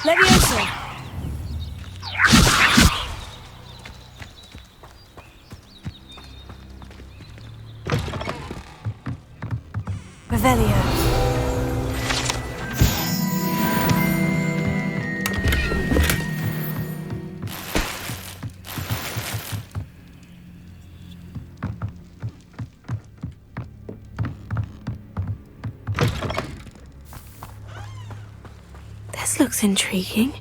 Levioso! Revelio. This looks intriguing.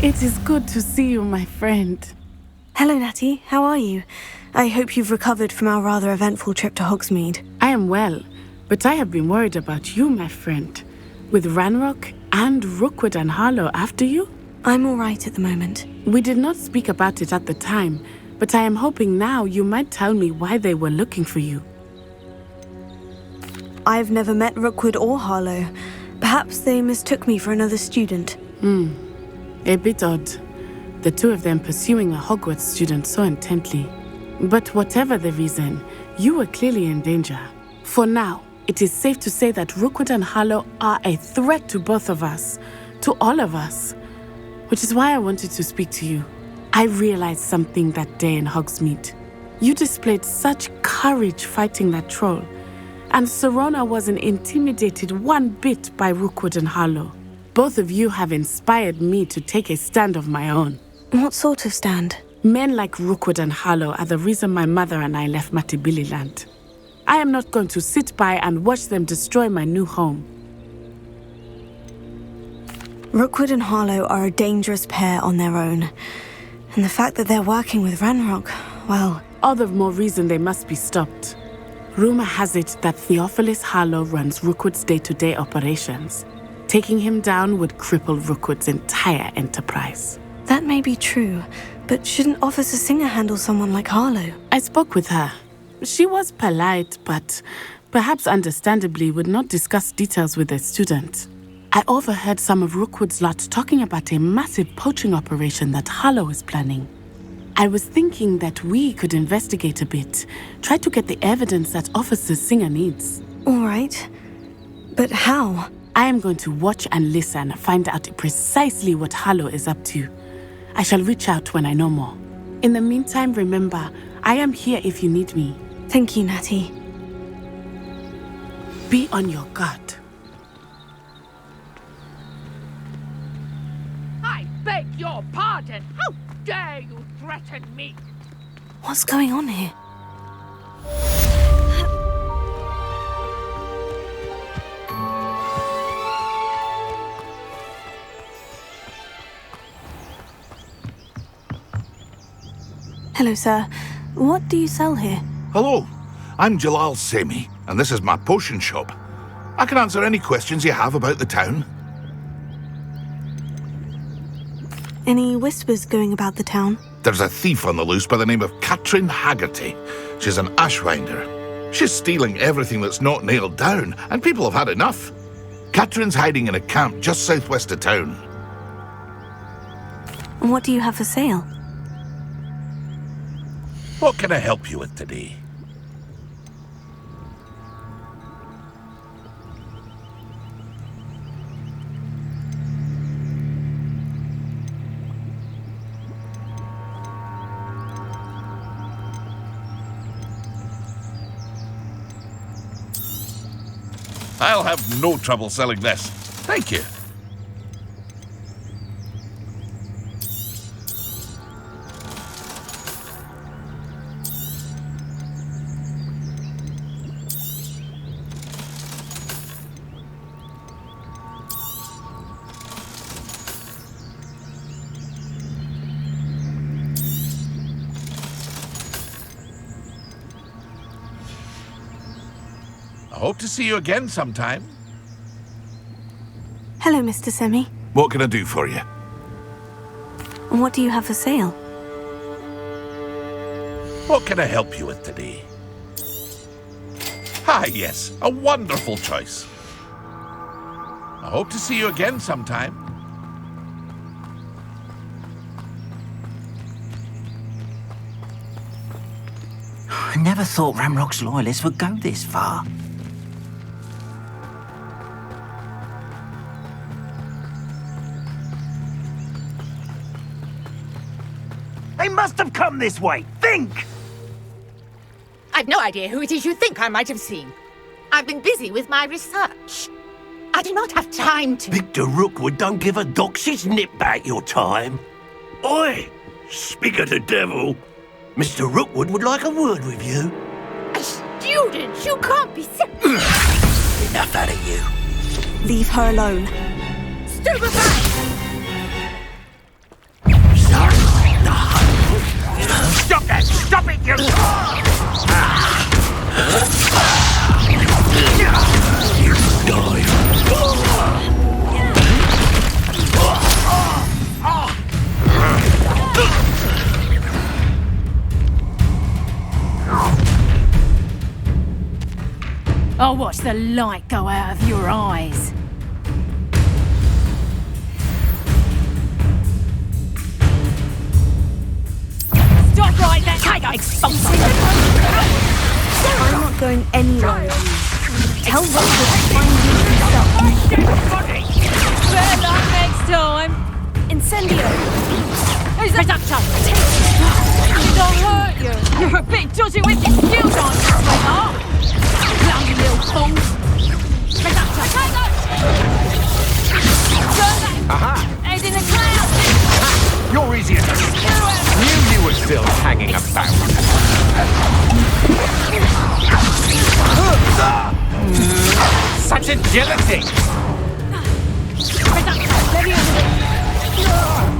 It is good to see you, my friend. Hello, Natty. How are you? I hope you've recovered from our rather eventful trip to Hogsmeade. I am well, but I have been worried about you, my friend. With Ranrock and Rookwood and Harlow after you? I'm all right at the moment. We did not speak about it at the time, but I am hoping now you might tell me why they were looking for you. I've never met Rookwood or Harlow. Perhaps they mistook me for another student. A bit odd. The two of them pursuing a Hogwarts student so intently. But whatever the reason, you were clearly in danger. For now, it is safe to say that Rookwood and Harlow are a threat to both of us, to all of us. Which is why I wanted to speak to you. I realized something that day in Hogsmeade. You displayed such courage fighting that troll, and Serona wasn't intimidated one bit by Rookwood and Harlow. Both of you have inspired me to take a stand of my own. What sort of stand? Men like Rookwood and Harlow are the reason my mother and I left Matabeleland. I am not going to sit by and watch them destroy my new home. Rookwood and Harlow are a dangerous pair on their own. And the fact that they're working with Ranrock, well... All the more reason they must be stopped. Rumor has it that Theophilus Harlow runs Rookwood's day-to-day operations. Taking him down would cripple Rookwood's entire enterprise. That may be true, but shouldn't Officer Singer handle someone like Harlow? I spoke with her. She was polite, but perhaps understandably would not discuss details with a student. I overheard some of Rookwood's lot talking about a massive poaching operation that Harlow is planning. I was thinking that we could investigate a bit, try to get the evidence that Officer Singer needs. All right. But how? I am going to watch and listen, find out precisely what Harlow is up to. I shall reach out when I know more. In the meantime, remember, I am here if you need me. Thank you, Natty. Be on your guard. I beg your pardon! How dare you threaten me? What's going on here? Hello, sir. What do you sell here? Hello, I'm Jalal Semi, and this is my potion shop. I can answer any questions you have about the town. Any whispers going about the town? There's a thief on the loose by the name of Katrin Haggerty. She's an ashwinder. She's stealing everything that's not nailed down, and people have had enough. Katrin's hiding in a camp just southwest of town. And what do you have for sale? What can I help you with today? I'll have no trouble selling this. Thank you. I hope to see you again sometime. Hello, Mr. Semi. What can I do for you? And what do you have for sale? What can I help you with today? Ah, yes, a wonderful choice. I hope to see you again sometime. never thought Ramrock's loyalists would go this far. They must have come this way. Think! I've no idea who it is you think I might have seen. I've been busy with my research. I do not have time to... Victor Rookwood don't give a doxy's nip back your time. Oi! Speak of the devil. Mr. Rookwood would like a word with you. A student? You can't be Enough out of you. Leave her alone. Stupefy! Stop that! Stop it, you... I'll watch the light go out of your eyes. Stop right there! Tiger expulsive! I'm not going anywhere. Tell Rookwood to find you himself. Better luck next time! Incendio! Who's that? Reduction! Did I hurt you? You're a bit dodgy with your skills, aren't you, sweetheart? Bloody little fool! Reduction! Tiger! Aha! Head in the clouds! You're easy enough. Knew you were still hanging about. Such agility!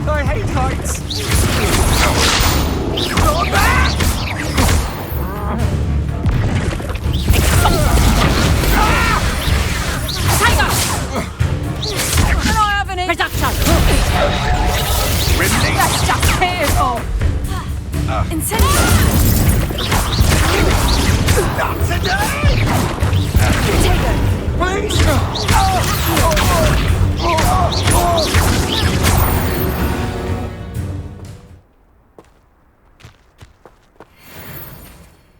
I hate heights. Go back! Can I have any? Reduction! That's just fearful! Incendio! Not today!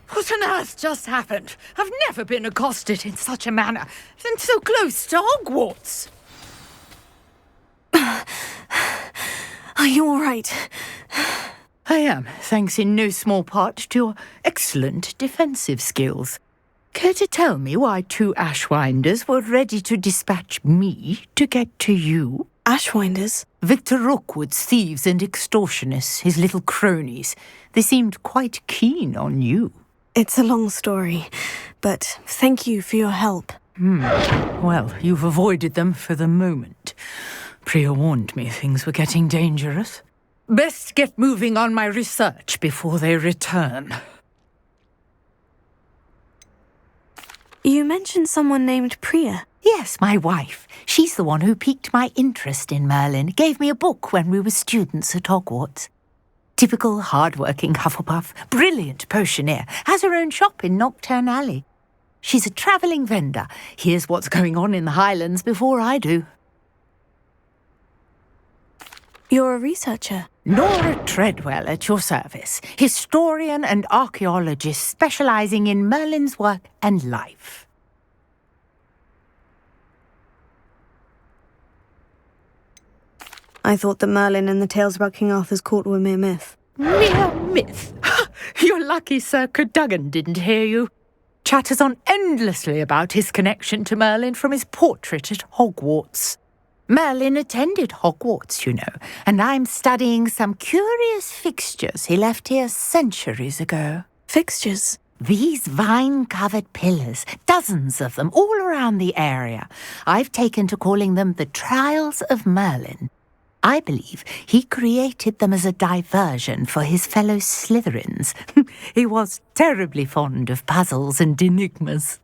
What on earth just happened? I've never been accosted in such a manner, and so close to Hogwarts. Are you all right? I am, thanks in no small part to your excellent defensive skills. Care to tell me why two Ashwinders were ready to dispatch me to get to you? Ashwinders? Victor Rookwood's thieves and extortionists, his little cronies. They seemed quite keen on you. It's a long story, but thank you for your help. Well, you've avoided them for the moment. Priya warned me things were getting dangerous. Best get moving on my research before they return. You mentioned someone named Priya. Yes, my wife. She's the one who piqued my interest in Merlin. Gave me a book when we were students at Hogwarts. Typical hard-working Hufflepuff, brilliant potioneer, has her own shop in Nocturne Alley. She's a travelling vendor. Hears what's going on in the Highlands before I do. You're a researcher. Nora Treadwell at your service, historian and archaeologist specialising in Merlin's work and life. I thought that Merlin and the tales about King Arthur's court were mere myth. Mere myth? You're lucky Sir Cadogan didn't hear you. Chatters on endlessly about his connection to Merlin from his portrait at Hogwarts. Merlin attended Hogwarts, you know, and I'm studying some curious fixtures he left here centuries ago. Fixtures? These vine-covered pillars, dozens of them, all around the area. I've taken to calling them the Trials of Merlin. I believe he created them as a diversion for his fellow Slytherins. He was terribly fond of puzzles and enigmas.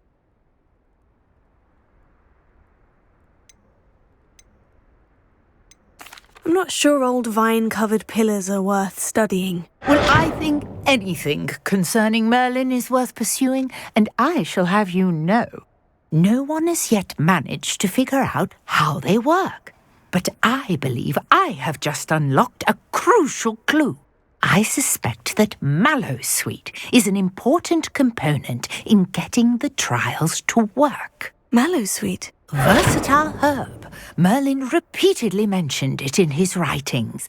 I'm not sure old vine-covered pillars are worth studying. Well, I think anything concerning Merlin is worth pursuing, and I shall have you know, no one has yet managed to figure out how they work. But I believe I have just unlocked a crucial clue. I suspect that mallowsweet is an important component in getting the trials to work. Mallowsweet? Versatile herb. Merlin repeatedly mentioned it in his writings.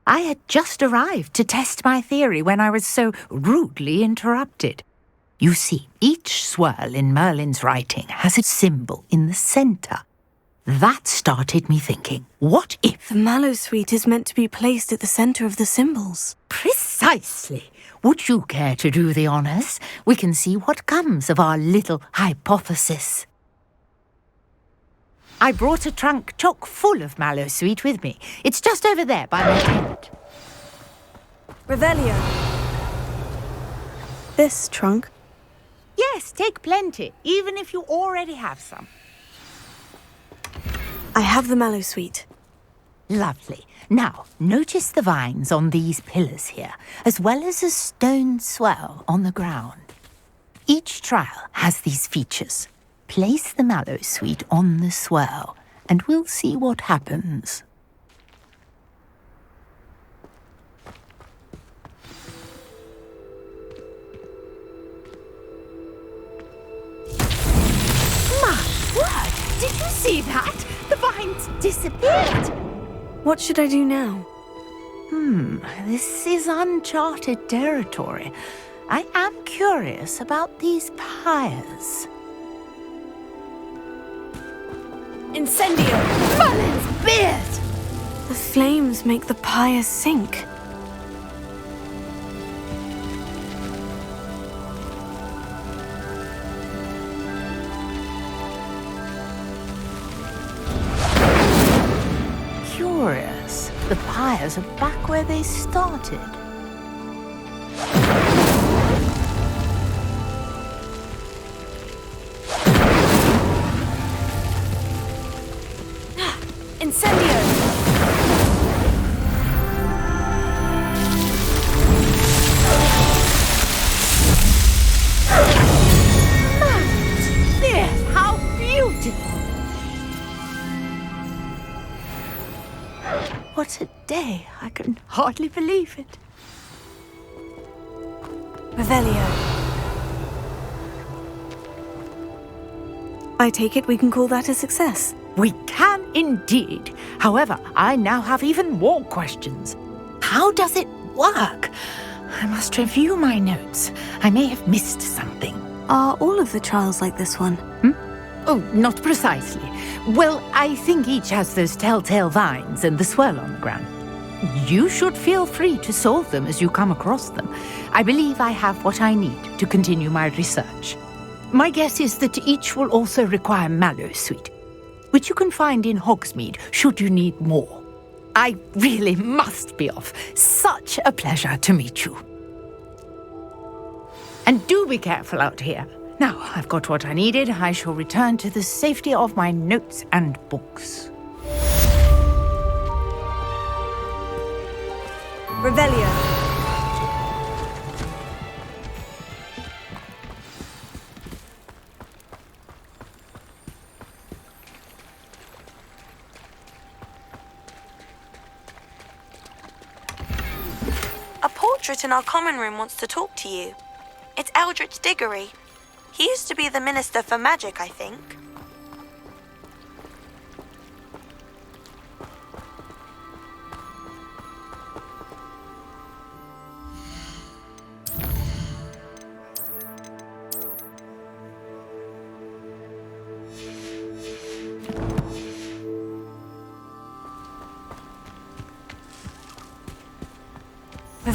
I had just arrived to test my theory when I was so rudely interrupted. You see, each swirl in Merlin's writing has a symbol in the centre. That started me thinking, what if... The mallowsweet is meant to be placed at the centre of the symbols. Precisely. Would you care to do the honours? We can see what comes of our little hypothesis. I brought a trunk chock full of mallowsweet with me. It's just over there by my tent. Revelio. This trunk? Yes, take plenty, even if you already have some. I have the mallowsweet. Lovely. Now, notice the vines on these pillars here, as well as a stone swell on the ground. Each trial has these features. Place the mallowsweet on the swell, and we'll see what happens. My word! Did you see that? The vines disappeared. What should I do now? This is uncharted territory. I am curious about these pyres. Incendio! Merlin's beard! The flames make the pyre sink. Curious. The pyres are back where they started. Incendio! Yes, how beautiful! What a day. I can hardly believe it. Revelio. I take it we can call that a success. We can indeed. However, I now have even more questions. How does it work? I must review my notes. I may have missed something. Are all of the trials like this one? Oh, not precisely. Well, I think each has those telltale vines and the swirl on the ground. You should feel free to solve them as you come across them. I believe I have what I need to continue my research. My guess is that each will also require mallowsweet, which you can find in Hogsmeade should you need more. I really must be off. Such a pleasure to meet you. And do be careful out here. Now, I've got what I needed. I shall return to the safety of my notes and books. Revelio. A portrait in our common room wants to talk to you. It's Eldritch Diggory. He used to be the Minister for Magic, I think.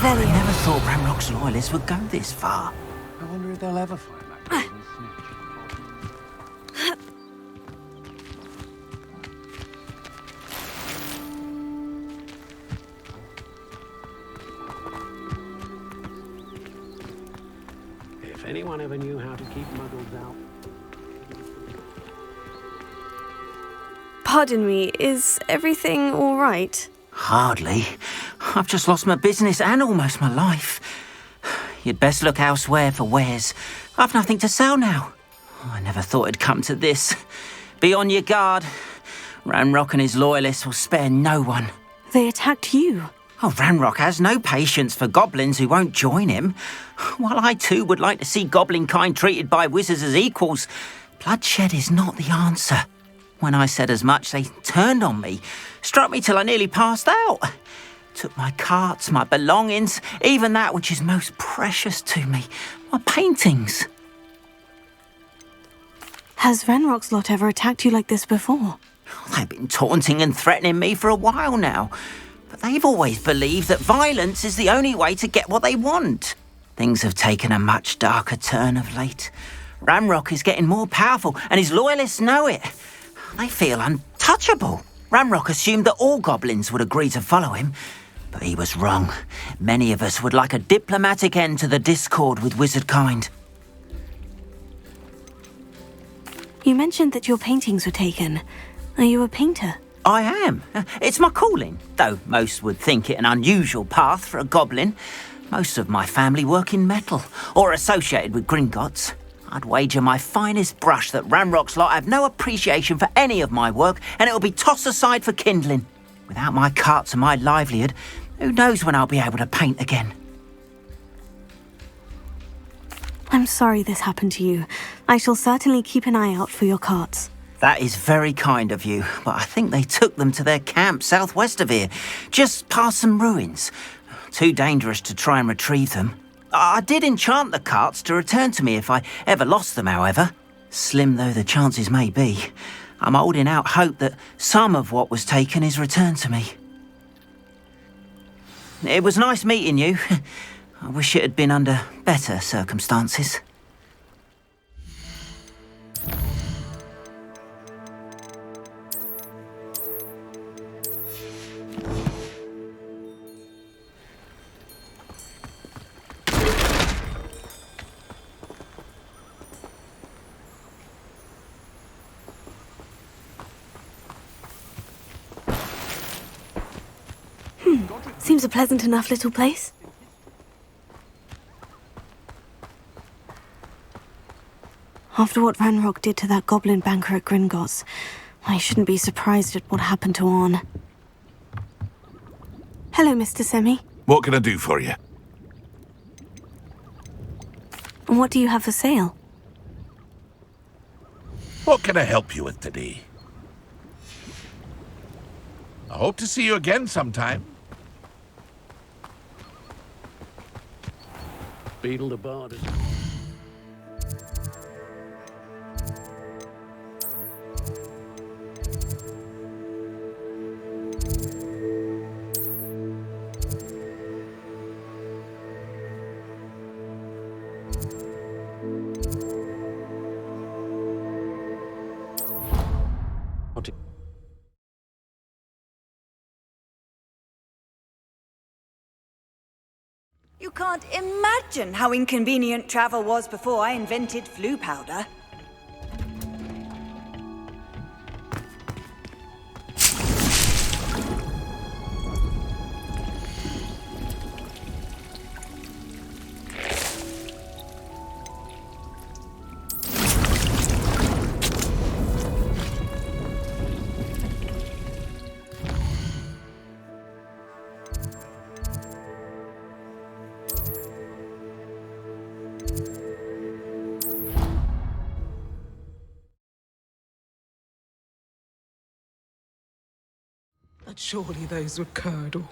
I never thought Ramrock's loyalists would go this far. I wonder if they'll ever find that golden snitch. If anyone ever knew how to keep muggles out. Pardon me, is everything all right? Hardly. I've just lost my business and almost my life. You'd best look elsewhere for wares. I've nothing to sell now. I never thought it'd come to this. Be on your guard. Ranrock and his loyalists will spare no one. They attacked you. Oh, Ranrock has no patience for goblins who won't join him. While I too would like to see goblin kind treated by wizards as equals, bloodshed is not the answer. When I said as much, they turned on me, struck me till I nearly passed out. Took my carts, my belongings, even that which is most precious to me, my paintings. Has Ranrock's lot ever attacked you like this before? They've been taunting and threatening me for a while now. But they've always believed that violence is the only way to get what they want. Things have taken a much darker turn of late. Ranrock is getting more powerful, and his loyalists know it. They feel untouchable. Ranrock assumed that all goblins would agree to follow him, but he was wrong. Many of us would like a diplomatic end to the discord with wizard kind. You mentioned that your paintings were taken. Are you a painter? I am. It's my calling, though most would think it an unusual path for a goblin. Most of my family work in metal, or associated with Gringotts. I'd wager my finest brush that Ranrock's lot have no appreciation for any of my work, and it'll be tossed aside for kindling. Without my carts and my livelihood, who knows when I'll be able to paint again? I'm sorry this happened to you. I shall certainly keep an eye out for your carts. That is very kind of you, but I think they took them to their camp southwest of here, just past some ruins. Too dangerous to try and retrieve them. I did enchant the carts to return to me if I ever lost them, however. Slim though the chances may be, I'm holding out hope that some of what was taken is returned to me. It was nice meeting you. I wish it had been under better circumstances. Seems a pleasant enough little place. After what Ranrock did to that goblin banker at Gringotts, I shouldn't be surprised at what happened to Orn. Hello, Mr. Semi. What can I do for you? And what do you have for sale? What can I help you with today? I hope to see you again sometime. Beetle the Bard. You can't imagine how inconvenient travel was before I invented flu powder. But surely those would curdle.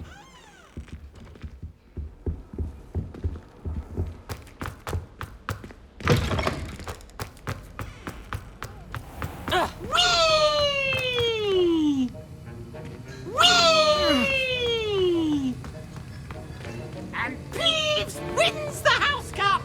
Whee! Whee! And Peeves wins the House Cup!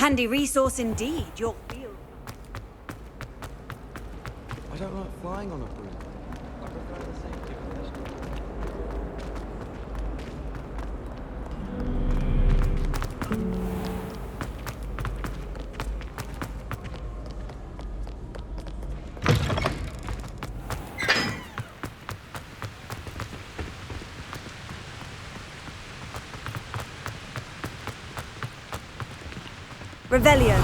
handy resource indeed. Your field. I don't like flying on a broom. I prefer the safety of a vegetable. Revelio.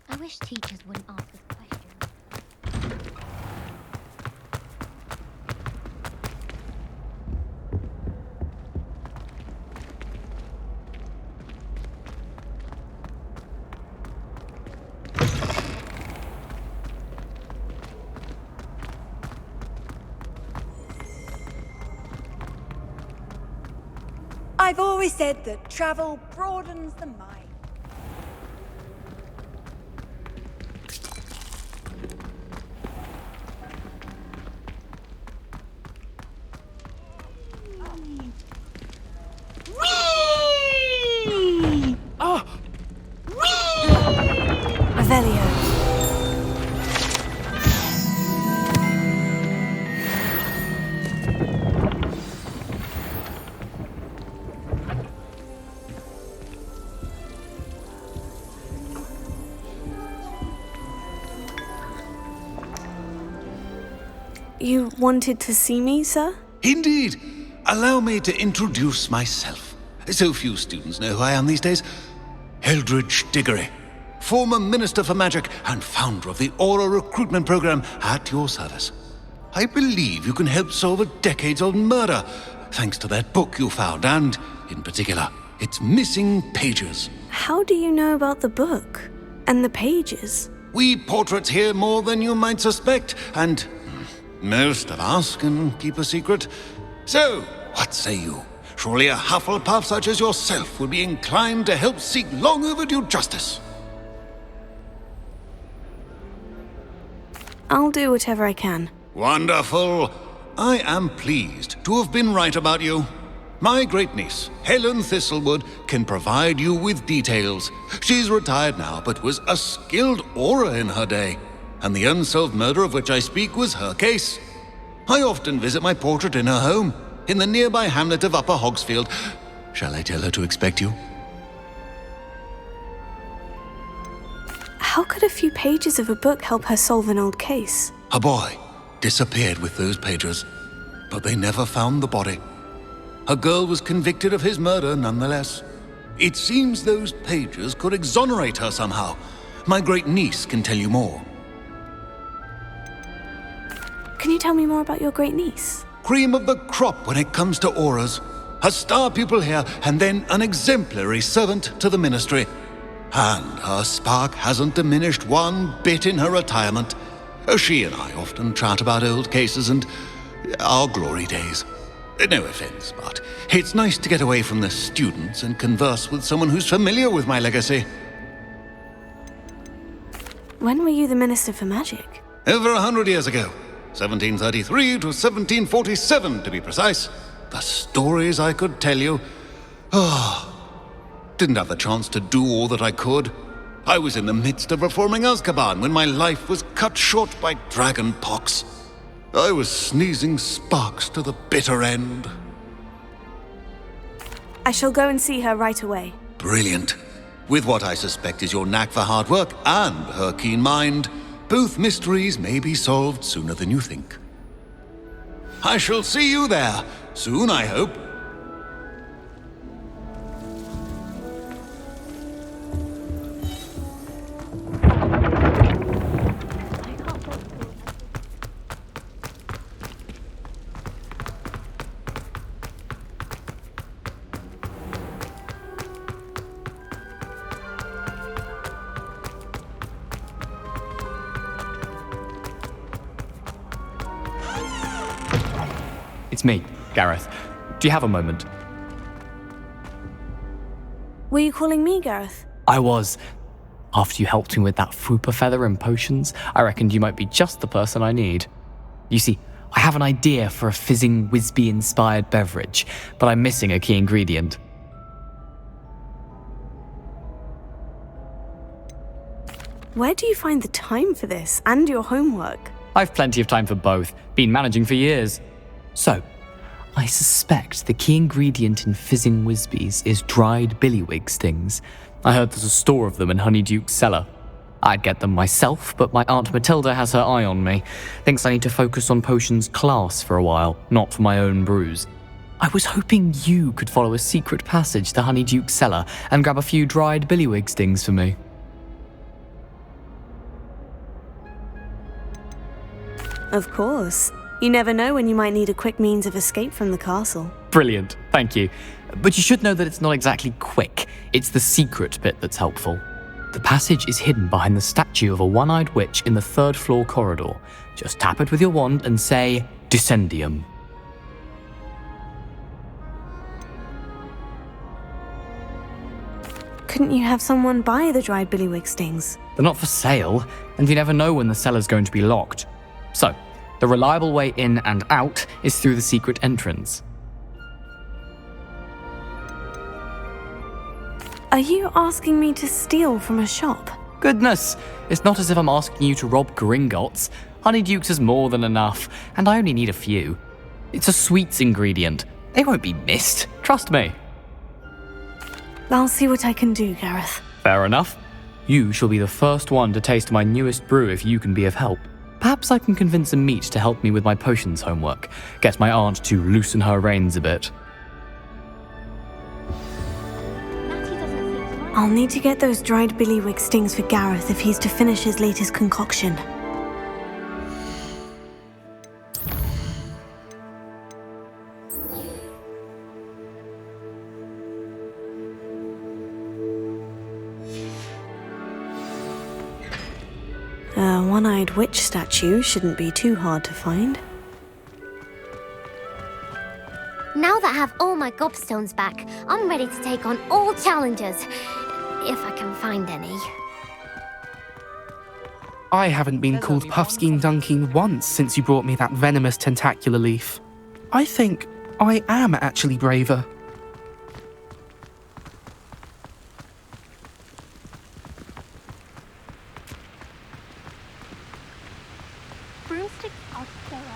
I wish teachers wouldn't ask us questions. I've always said that travel broadens the mind. Whee! Oh! Revelio. You wanted to see me, sir? Indeed. Allow me to introduce myself. So few students know who I am these days. Eldridge Diggory, former Minister for Magic and founder of the Aura Recruitment Program, at your service. I believe you can help solve a decades-old murder, thanks to that book you found, and, in particular, its missing pages. How do you know about the book? And the pages? We portraits hear more than you might suspect, and most of us can keep a secret. So, what say you? Surely a Hufflepuff such as yourself would be inclined to help seek long overdue justice. I'll do whatever I can. Wonderful. I am pleased to have been right about you. My great-niece, Helen Thistlewood, can provide you with details. She's retired now, but was a skilled aura in her day. And the unsolved murder of which I speak was her case. I often visit my portrait in her home, in the nearby hamlet of Upper Hogsfield. Shall I tell her to expect you? How could a few pages of a book help her solve an old case? A boy disappeared with those pages, but they never found the body. A girl was convicted of his murder nonetheless. It seems those pages could exonerate her somehow. My great-niece can tell you more. Can you tell me more about your great-niece? Cream of the crop when it comes to auras. A star pupil here, and then an exemplary servant to the ministry. And her spark hasn't diminished one bit in her retirement. She and I often chat about old cases and our glory days. No offense, but it's nice to get away from the students and converse with someone who's familiar with my legacy. When were you the Minister for Magic? Over 100 years ago. 1733 to 1747, to be precise. The stories I could tell you. Didn't have the chance to do all that I could. I was in the midst of reforming Azkaban when my life was cut short by dragon pox. I was sneezing sparks to the bitter end. I shall go and see her right away. Brilliant. With what I suspect is your knack for hard work and her keen mind, both mysteries may be solved sooner than you think. I shall see you there, soon I hope. It's me, Gareth. Do you have a moment? Were you calling me, Gareth? I was. After you helped me with that Fupa feather and potions, I reckoned you might be just the person I need. You see, I have an idea for a fizzing Whizbee-inspired beverage, but I'm missing a key ingredient. Where do you find the time for this and your homework? I've plenty of time for both, been managing for years. So, I suspect the key ingredient in fizzing Whizbees is dried billywig stings. I heard there's a store of them in Honeyduke's cellar. I'd get them myself, but my Aunt Matilda has her eye on me. Thinks I need to focus on potions class for a while, not for my own brews. I was hoping you could follow a secret passage to Honeyduke's cellar and grab a few dried billywig stings for me. Of course. You never know when you might need a quick means of escape from the castle. Brilliant, thank you. But you should know that it's not exactly quick. It's the secret bit that's helpful. The passage is hidden behind the statue of a one-eyed witch in the 3rd floor corridor. Just tap it with your wand and say, Descendium. Couldn't you have someone buy the dried billywig stings? They're not for sale, and you never know when the cellar's going to be locked. So, the reliable way in and out is through the secret entrance. Are you asking me to steal from a shop? Goodness, it's not as if I'm asking you to rob Gringotts. Honeyduke's is more than enough, and I only need a few. It's a sweets ingredient. They won't be missed, trust me. I'll see what I can do, Gareth. Fair enough. You shall be the first one to taste my newest brew if you can be of help. Perhaps I can convince a meat to help me with my potions homework, get my aunt to loosen her reins a bit. I'll need to get those dried billywig stings for Gareth if he's to finish his latest concoction. A one-eyed witch statue shouldn't be too hard to find. Now that I have all my gobstones back, I'm ready to take on all challenges. If I can find any. I haven't been called Puffskein Dunking once since you brought me that venomous tentacular leaf. I think I am actually braver. Broomsticks are so elegant.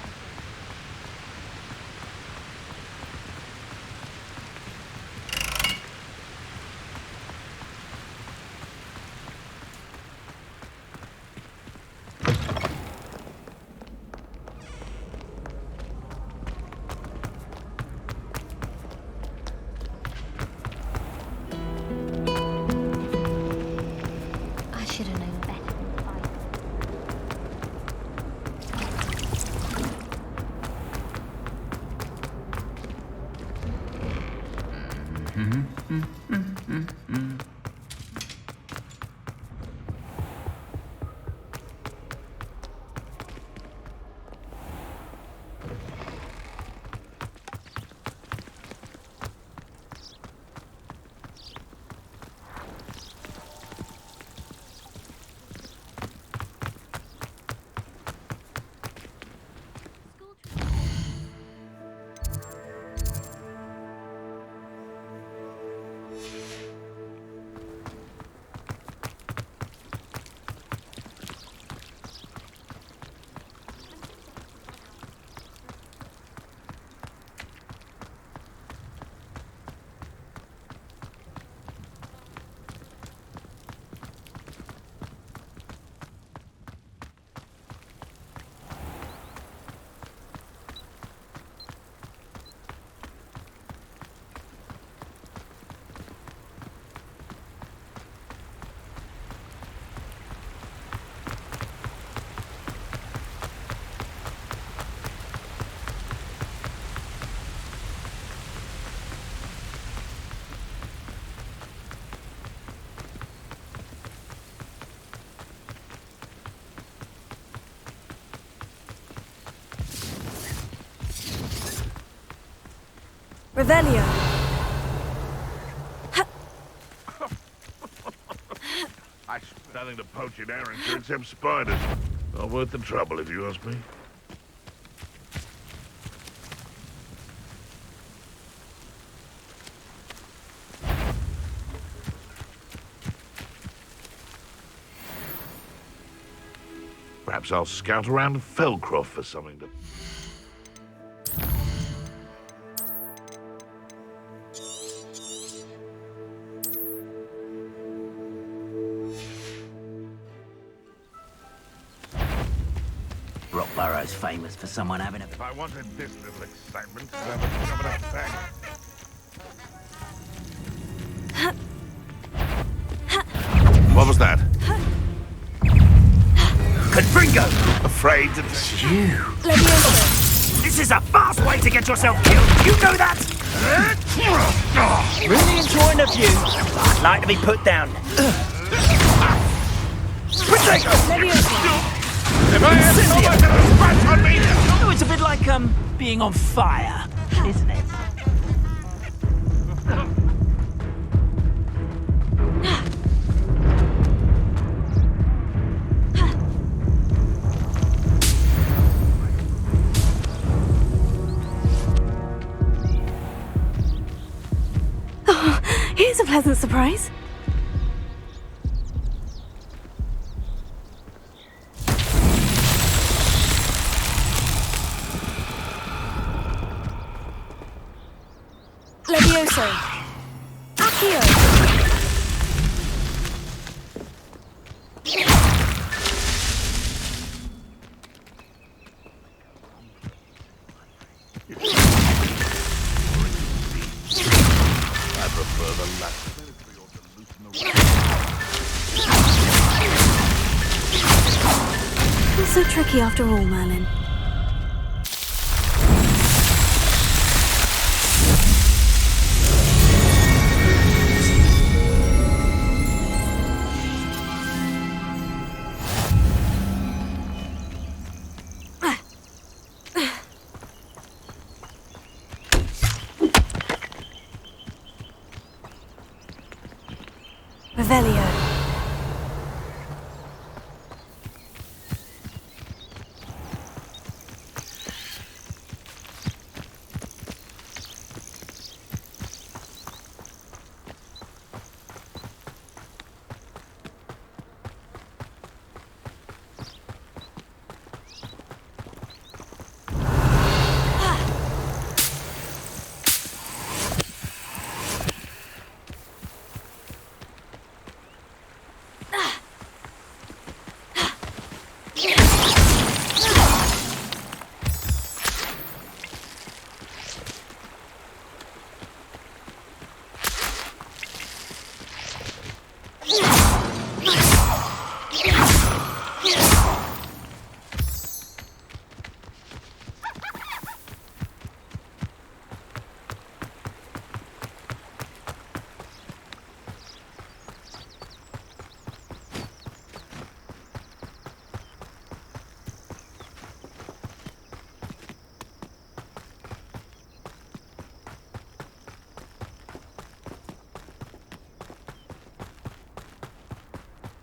I should have known better than fire. Revelio. I Nothing to poach in Arrington except spiders. Not worth the trouble, if you ask me. Perhaps I'll scout around Felcroft for something to... Rockborough's famous for someone having a... If I wanted this little excitement, I'd have a job at a bank. What was that? Confringo! Afraid to... You! This is a fast way to get yourself killed! You know that? Really enjoying the view. I'd like to be put down. If I had so much of a scratch on me... Oh, it's a bit like, being on fire, isn't it? Oh, here's a pleasant surprise. Levioso. Accio. I prefer the latter. Not so tricky after all, Merlin. Revelio.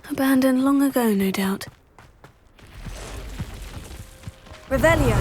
Abandoned long ago, no doubt. Revelio.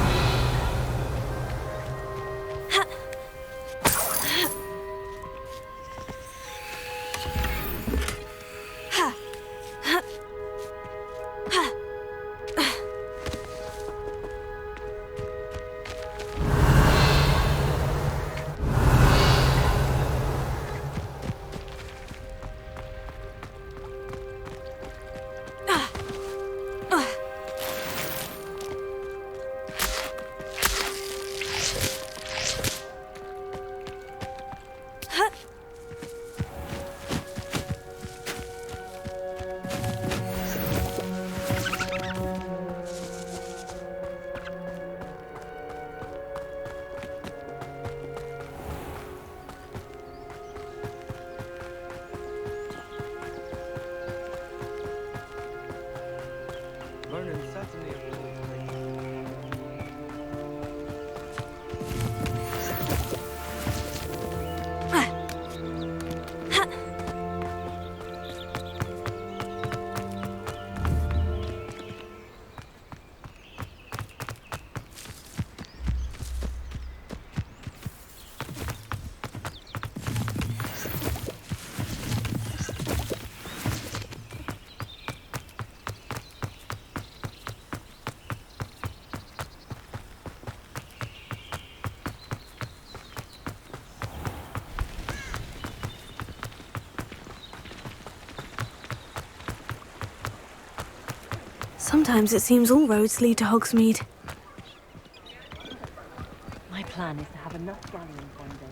Sometimes it seems all roads lead to Hogsmeade. My plan is to have enough galleons one day.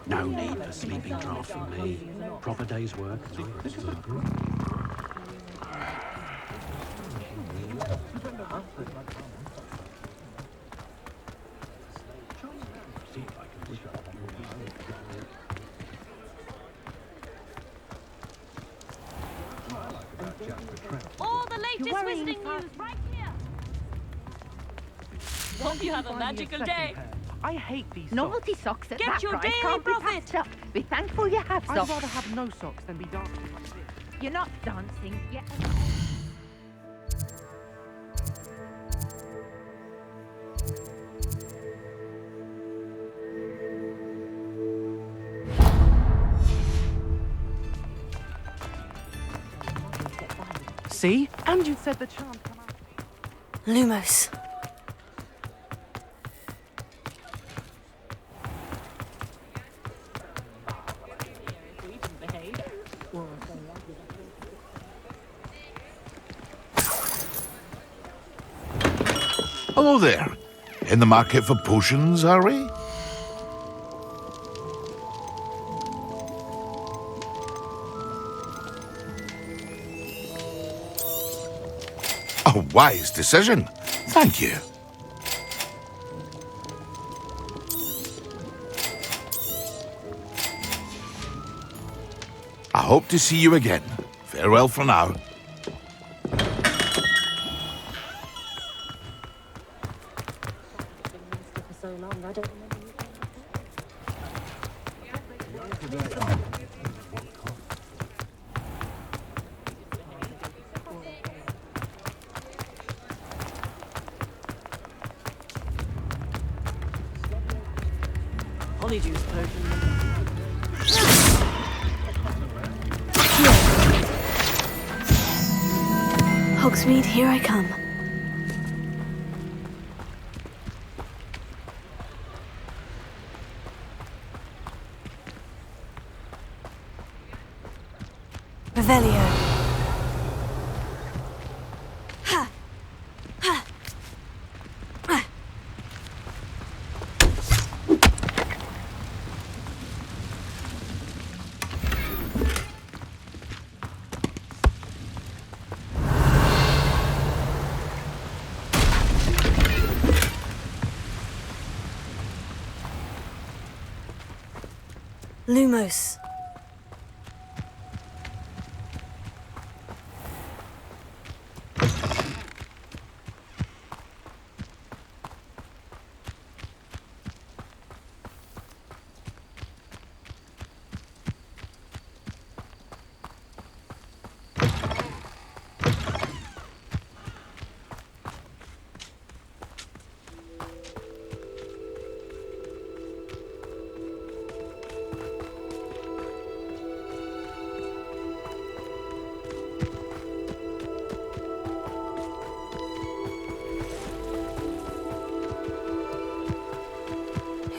No need for sleeping draft from me. Proper day's work. All the latest wizarding news right here. Hope you have a magical day. I hate these Novelty socks at Get that your price daily can't be profit. passed up. Be thankful you have I'd socks. rather have no socks than be dancing like this. You're not dancing yet. See? And you said the charm come out. Lumos. Hello there. In the market for potions, are we? A wise decision. Thank you. I hope to see you again. Farewell for now. Honeydew potion. Hogsmeade, here I come. Revelio. Ha! Ha! Ah! Lumos.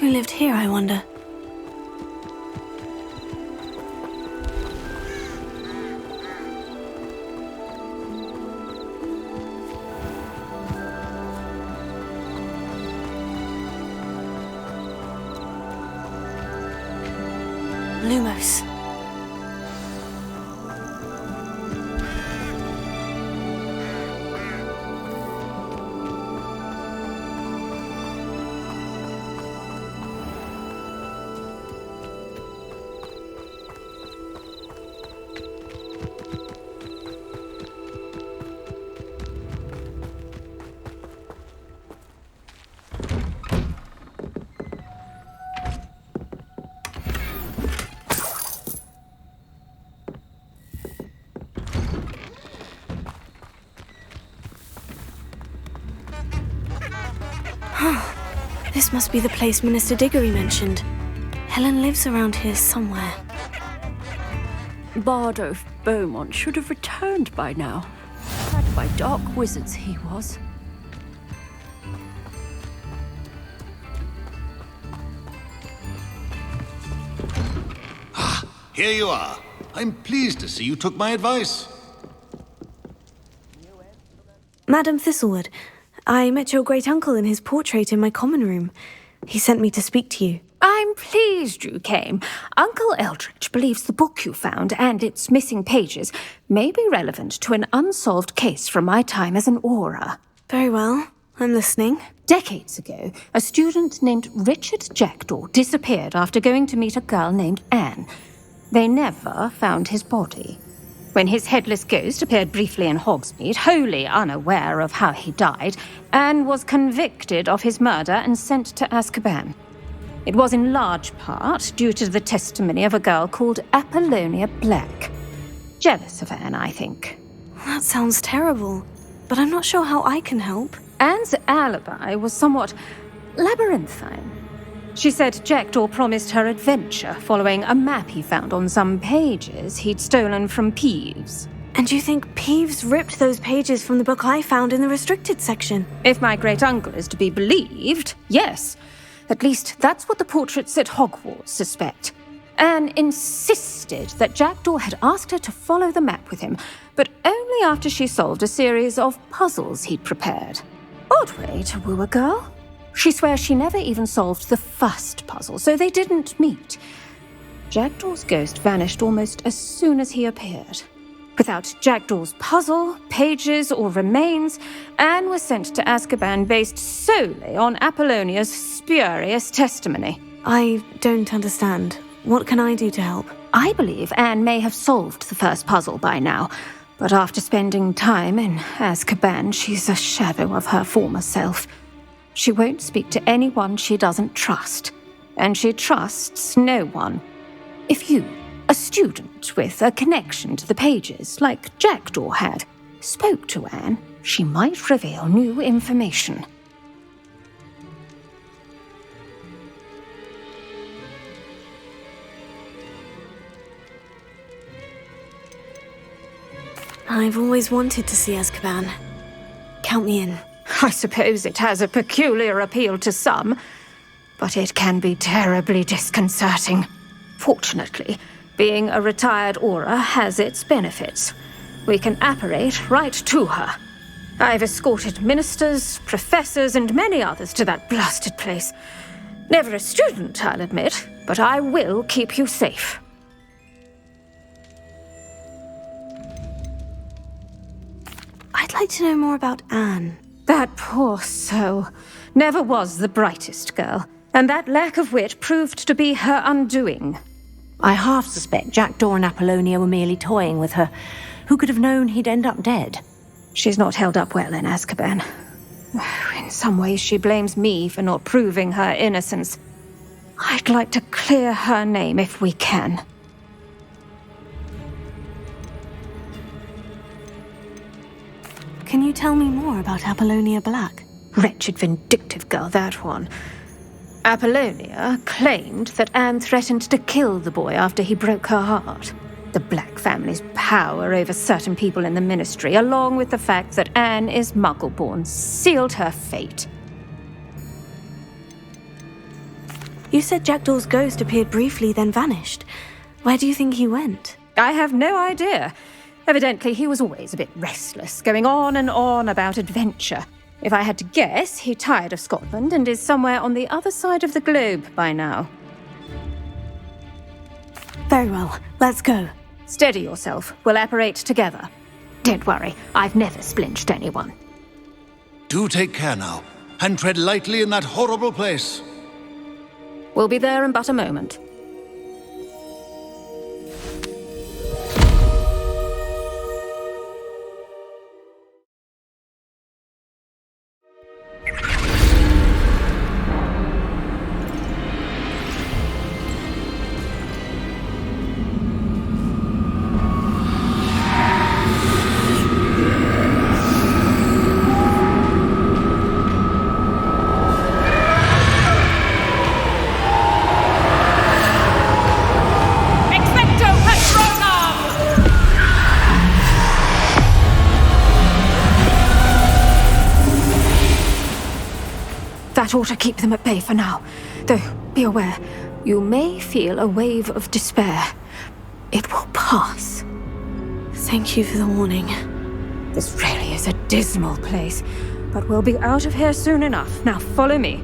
Who lived here, I wonder? Lumos. This must be the place Minister Diggory mentioned. Helen lives around here somewhere. Bardolph Beaumont should have returned by now. Clad by dark wizards he was. here you are. I'm pleased to see you took my advice. Madam Thistlewood, I met your great-uncle in his portrait in my common room. He sent me to speak to you. I'm pleased you came. Uncle Eldridge believes the book you found and its missing pages may be relevant to an unsolved case from my time as an aura. Very well. I'm listening. Decades ago, a student named Richard Jackdaw disappeared after going to meet a girl named Anne. They never found his body. When his headless ghost appeared briefly in Hogsmeade, wholly unaware of how he died, Anne was convicted of his murder and sent to Azkaban. It was in large part due to the testimony of a girl called Apollonia Black. Jealous of Anne, I think. That sounds terrible, but I'm not sure how I can help. Anne's alibi was somewhat labyrinthine. She said Jackdaw promised her adventure following a map he found on some pages he'd stolen from Peeves. And you think Peeves ripped those pages from the book I found in the restricted section? If my great-uncle is to be believed, yes. At least that's what the portraits at Hogwarts suspect. Anne insisted that Jackdaw had asked her to follow the map with him, but only after she solved a series of puzzles he'd prepared. Odd way to woo a girl. She swears she never even solved the first puzzle, so they didn't meet. Jackdaw's ghost vanished almost as soon as he appeared. Without Jackdaw's puzzle, pages, or remains, Anne was sent to Azkaban based solely on Apollonia's spurious testimony. I don't understand. What can I do to help? I believe Anne may have solved the first puzzle by now, but after spending time in Azkaban, she's a shadow of her former self. She won't speak to anyone she doesn't trust, and she trusts no one. If you, a student with a connection to the pages, like Jackdaw had, spoke to Anne, she might reveal new information. I've always wanted to see Azkaban. Count me in. I suppose it has a peculiar appeal to some, but it can be terribly disconcerting. Fortunately, being a retired aura has its benefits. We can apparate right to her. I've escorted ministers, professors, and many others to that blasted place. Never a student, I'll admit, but I will keep you safe. I'd like to know more about Anne. That poor soul never was the brightest girl, and that lack of wit proved to be her undoing. I half suspect Jackdaw and Apollonia were merely toying with her. Who could have known he'd end up dead? She's not held up well in Azkaban. In some ways, she blames me for not proving her innocence. I'd like to clear her name if we can. Can you tell me more about Apollonia Black? Wretched, vindictive girl, that one. Apollonia claimed that Anne threatened to kill the boy after he broke her heart. The Black family's power over certain people in the Ministry, along with the fact that Anne is Muggle-born, sealed her fate. You said Jackdaw's ghost appeared briefly, then vanished. Where do you think he went? I have no idea. Evidently, he was always a bit restless, going on and on about adventure. If I had to guess, he tired of Scotland and is somewhere on the other side of the globe by now. Very well, let's go. Steady yourself. We'll apparate together. Don't worry, I've never splinched anyone. Do take care now, and tread lightly in that horrible place. We'll be there in but a moment. That ought to keep them at bay for now. Though, be aware, you may feel a wave of despair. It will pass. Thank you for the warning. This really is a dismal place, but we'll be out of here soon enough. Now follow me.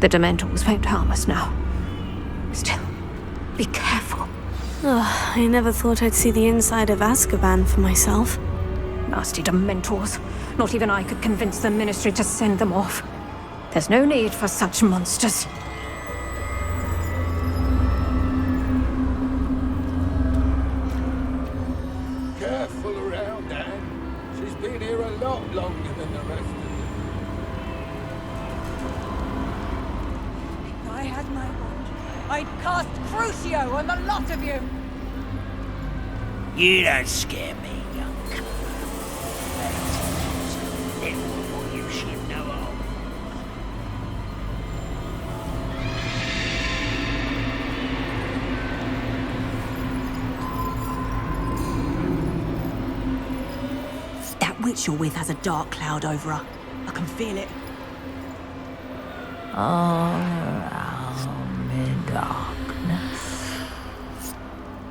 The Dementors won't harm us now. Still, be careful. Oh, I never thought I'd see the inside of Azkaban for myself. Nasty Dementors. Not even I could convince the Ministry to send them off. There's no need for such monsters. Careful around, Anne. She's been here a lot longer than the rest of them. If I had my wand, I'd cast Crucio on the lot of you! You don't scare me, young cunt. Little you should know of. That witch you're with has a dark cloud over her. I can feel it. All around me darkness.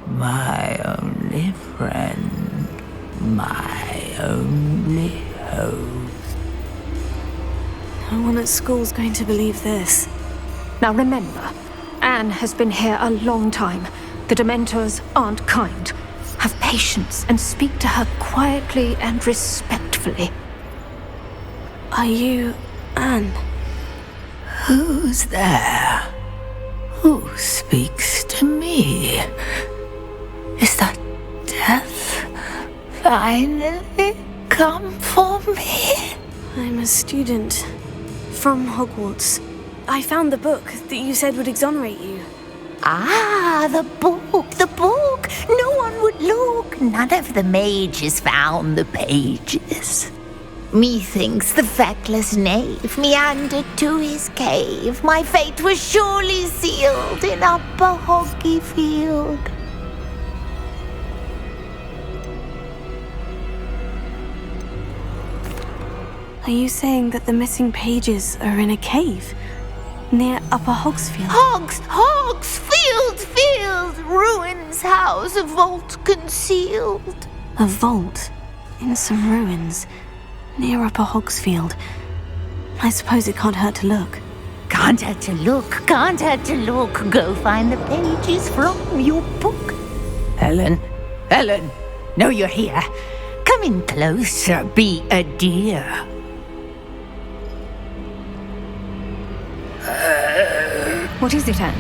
My only friend. My only hope. No one at school's going to believe this. Now remember, Anne has been here a long time. The Dementors aren't kind. Have patience and speak to her quietly and respectfully. Are you Anne? Who's there? Who speaks to me? Is that death finally come for me? I'm a student from Hogwarts. I found the book that you said would exonerate you. Ah, the book, the book. No one would look. None of the mages found the pages. Methinks the feckless knave meandered to his cave. My fate was surely sealed in Upper Hoggyfield. Are you saying that the missing pages are in a cave near Upper Hogsfield? Field, ruins house, a vault concealed. A vault in some ruins near Upper Hogsfield. I suppose it can't hurt to look. Can't hurt to look. Go find the pages from your book. Ellen, know you're here. Come in closer, be a dear. What is it, Anne?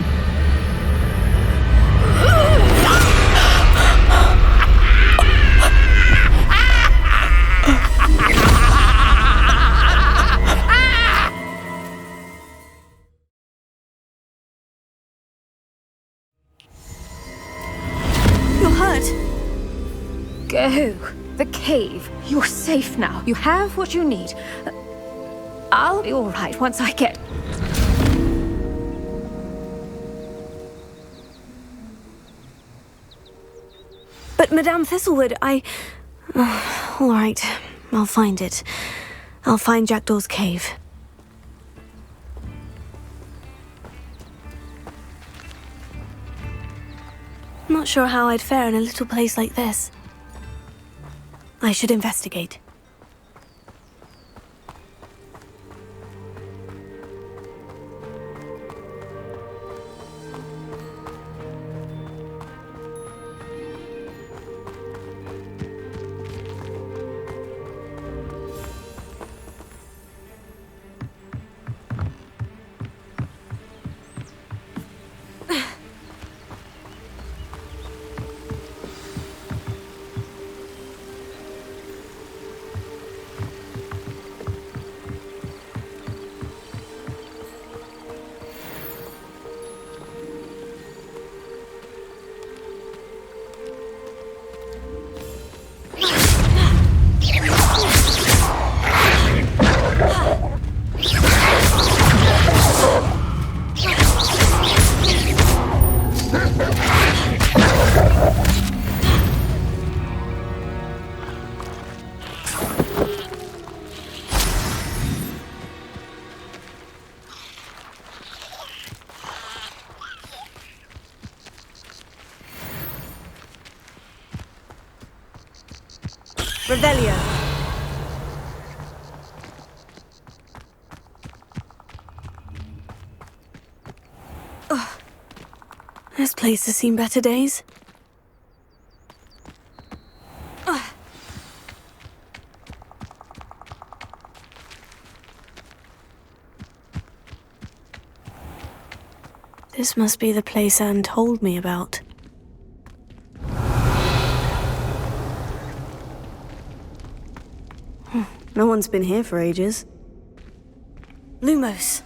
You're hurt. Go. The cave. You're safe now. You have what you need. I'll be all right once I get... But Madame Thistlewood, all right, I'll find it. I'll find Jackdaw's cave. Not sure how I'd fare in a little place like this. I should investigate. Revelio. Oh, this place has seen better days. This must be the place Anne told me about. No one's been here for ages. Lumos.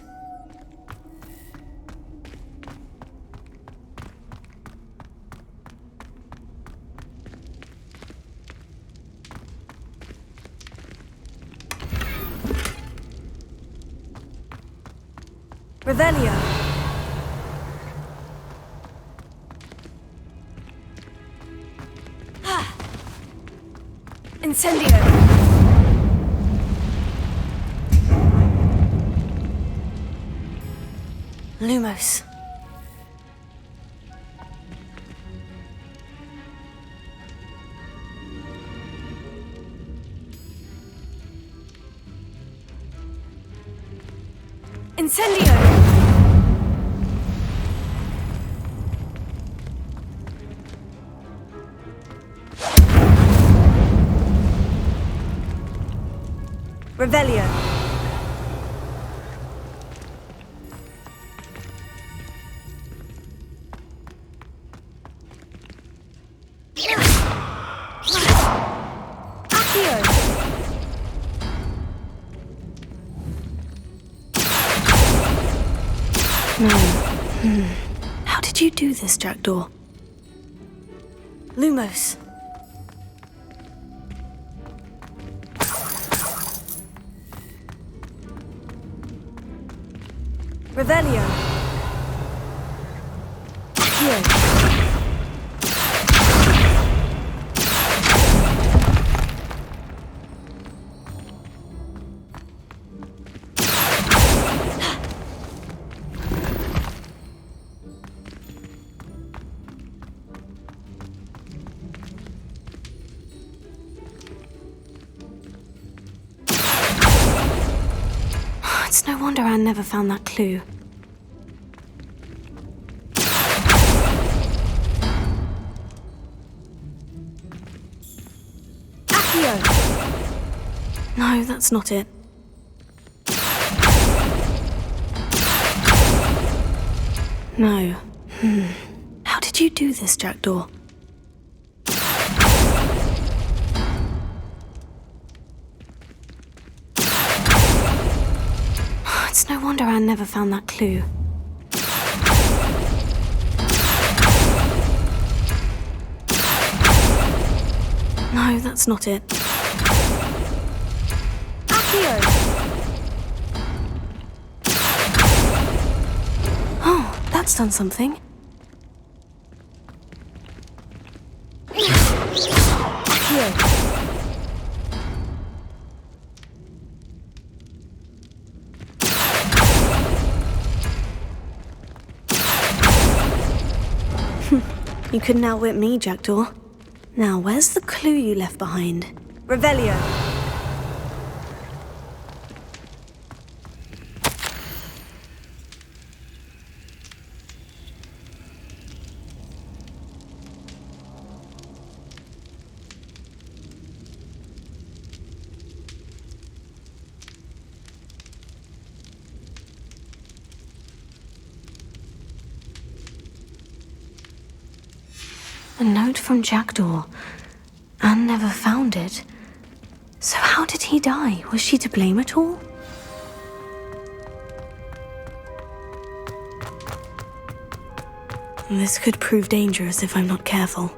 Revelio. Incendio. Lumos. Incendio. Revelio. How did you do this, Jackdaw? Lumos. Revelio. Accio. It's no wonder Anne never found that clue. No, that's not it. No. How did you do this, Jackdaw? It's no wonder Anne never found that clue. No, that's not it. Oh, that's done something. Accio. You couldn't outwit me, Jackdaw. Now, where's the clue you left behind? Revelio. A note from Jackdaw. Anne never found it. So how did he die? Was she to blame at all? This could prove dangerous if I'm not careful.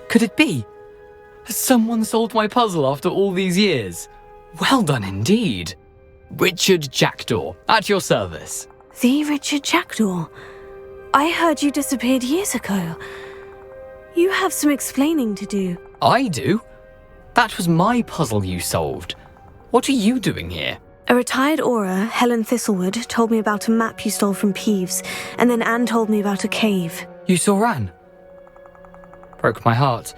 Could it be? Has someone solved my puzzle after all these years? Well done indeed. Richard Jackdaw, at your service. The Richard Jackdaw? I heard you disappeared years ago. You have some explaining to do. I do? That was my puzzle you solved. What are you doing here? A retired Aura, Helen Thistlewood, told me about a map you stole from Peeves, and then Anne told me about a cave. You saw Anne? Broke my heart.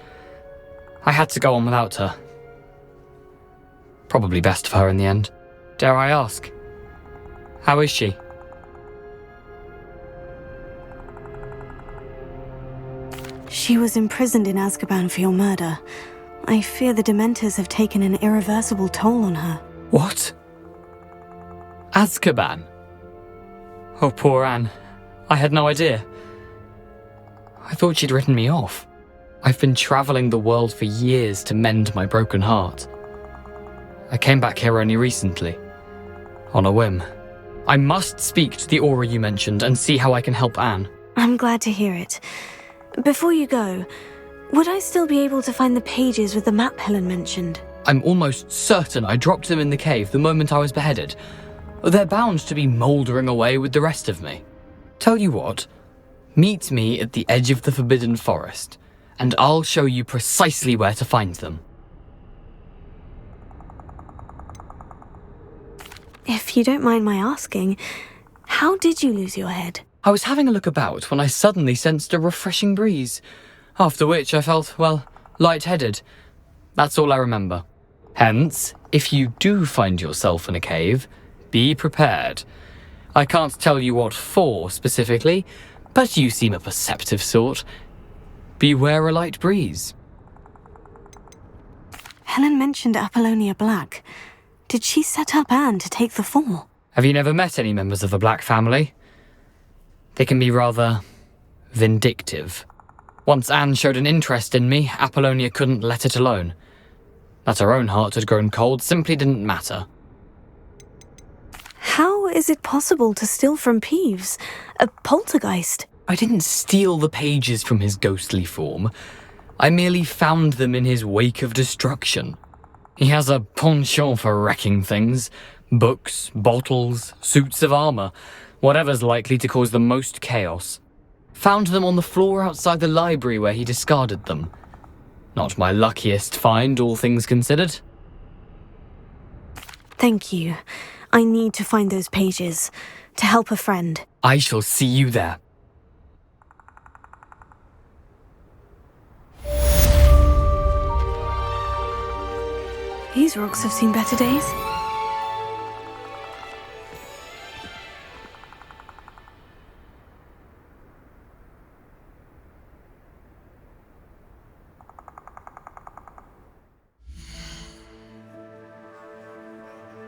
I had to go on without her. Probably best for her in the end. Dare I ask? How is she? She was imprisoned in Azkaban for your murder. I fear the Dementors have taken an irreversible toll on her. What? Azkaban? Oh, poor Anne. I had no idea. I thought she'd written me off. I've been travelling the world for years to mend my broken heart. I came back here only recently, on a whim. I must speak to the Aura you mentioned and see how I can help Anne. I'm glad to hear it. Before you go, would I still be able to find the pages with the map Helen mentioned? I'm almost certain I dropped them in the cave the moment I was beheaded. They're bound to be mouldering away with the rest of me. Tell you what, meet me at the edge of the Forbidden Forest, and I'll show you precisely where to find them. If you don't mind my asking, how did you lose your head? I was having a look about when I suddenly sensed a refreshing breeze, after which I felt, well, lightheaded. That's all I remember. Hence, if you do find yourself in a cave, be prepared. I can't tell you what for specifically, but you seem a perceptive sort. Beware a light breeze. Helen mentioned Apollonia Black. Did she set up Anne to take the fall? Have you never met any members of the Black family? They can be rather vindictive. Once Anne showed an interest in me, Apollonia couldn't let it alone. That her own heart had grown cold simply didn't matter. How is it possible to steal from Peeves? A poltergeist? I didn't steal the pages from his ghostly form. I merely found them in his wake of destruction. He has a penchant for wrecking things. Books, bottles, suits of armour, whatever's likely to cause the most chaos. Found them on the floor outside the library where he discarded them. Not my luckiest find, all things considered. Thank you. I need to find those pages to help a friend. I shall see you there. These rocks have seen better days.